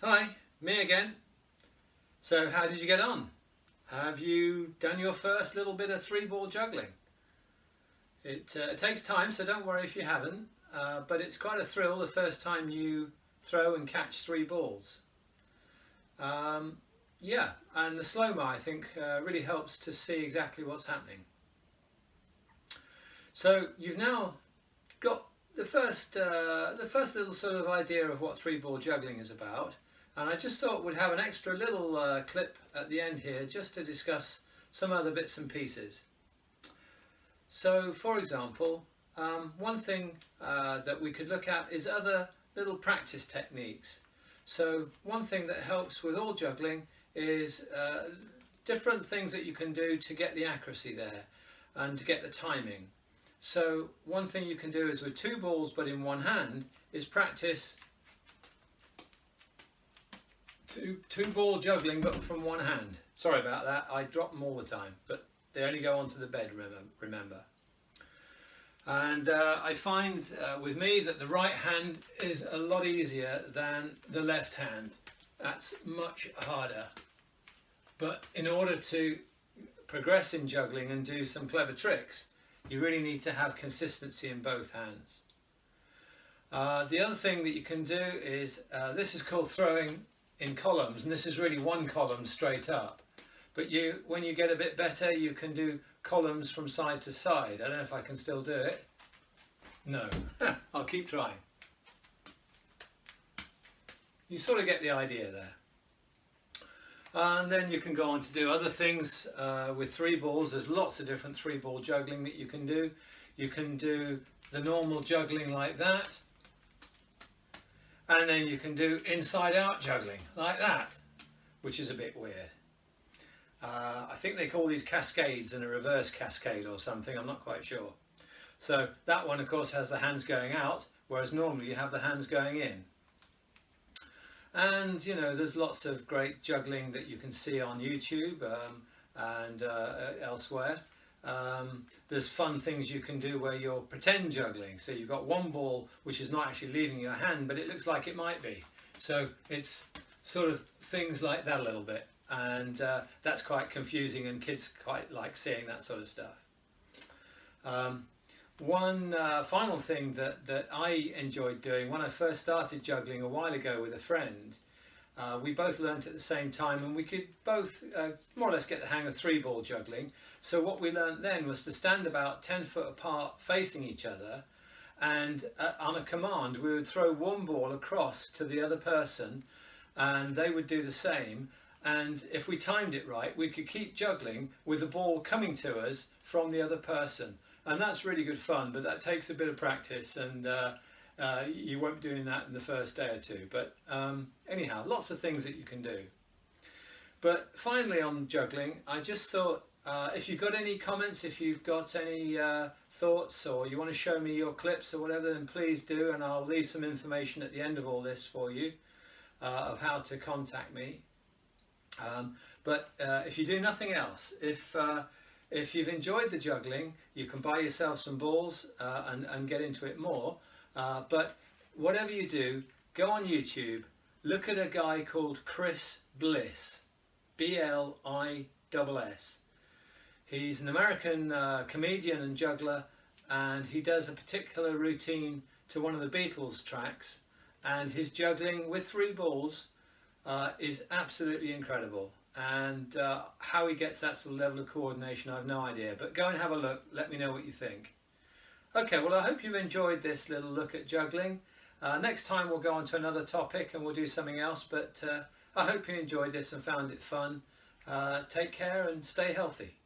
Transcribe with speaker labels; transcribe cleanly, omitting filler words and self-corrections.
Speaker 1: Hi, me again. So how did you get on? Have you done your first little bit of three-ball juggling? It takes time, so don't worry if you haven't, but it's quite a thrill the first time you throw and catch three balls. Yeah, and the slow-mo I think really helps to see exactly what's happening. So you've now got the first little sort of idea of what three-ball juggling is about. And I just thought we'd have an extra little clip at the end here just to discuss some other bits and pieces. So for example, one thing that we could look at is other little practice techniques. So one thing that helps with all juggling is different things that you can do to get the accuracy there and to get the timing. So one thing you can do is with two balls but in one hand is practice two ball juggling but from one hand. Sorry about that, I drop them all the time, but they only go onto the bed, remember. And I find with me that the right hand is a lot easier than the left hand. That's much harder. But in order to progress in juggling and do some clever tricks, you really need to have consistency in both hands. The other thing that you can do is, this is called throwing in columns, and this is really one column straight up. But when you get a bit better, you can do columns from side to side. I don't know if I can still do it. No, I'll keep trying. You sort of get the idea there. And then you can go on to do other things with three balls. There's lots of different three-ball juggling that you can do. You can do the normal juggling like that. And then you can do inside-out juggling like that, which is a bit weird. I think they call these cascades and a reverse cascade or something, I'm not quite sure. So that one of course has the hands going out, whereas normally you have the hands going in. And you know, there's lots of great juggling that you can see on YouTube and elsewhere. There's fun things you can do where you're pretend juggling. So you've got one ball which is not actually leaving your hand, but it looks like it might be. So it's sort of things like that a little bit. And that's quite confusing, and kids quite like seeing that sort of stuff. One final thing that I enjoyed doing when I first started juggling a while ago with a friend, we both learnt at the same time, and we could both more or less get the hang of three-ball juggling. So what we learnt then was to stand about 10 foot apart facing each other, and on a command we would throw one ball across to the other person and they would do the same. And if we timed it right, we could keep juggling with the ball coming to us from the other person. And that's really good fun, but that takes a bit of practice, and you won't be doing that in the first day or two. But anyhow, lots of things that you can do. But finally on juggling, I just thought, if you've got any comments, if you've got any thoughts, or you want to show me your clips or whatever, then please do, and I'll leave some information at the end of all this for you of how to contact me. But if you do nothing else, if you've enjoyed the juggling, you can buy yourself some balls and get into it more. But whatever you do, go on YouTube, look at a guy called Chris Bliss, B-L-I-S-S. He's an American comedian and juggler, and he does a particular routine to one of the Beatles tracks, and his juggling with three balls is absolutely incredible. And how he gets that sort of level of coordination, I have no idea, but go and have a look, let me know what you think. Okay, well I hope you've enjoyed this little look at juggling. Next time we'll go on to another topic and we'll do something else, but I hope you enjoyed this and found it fun. Take care and stay healthy.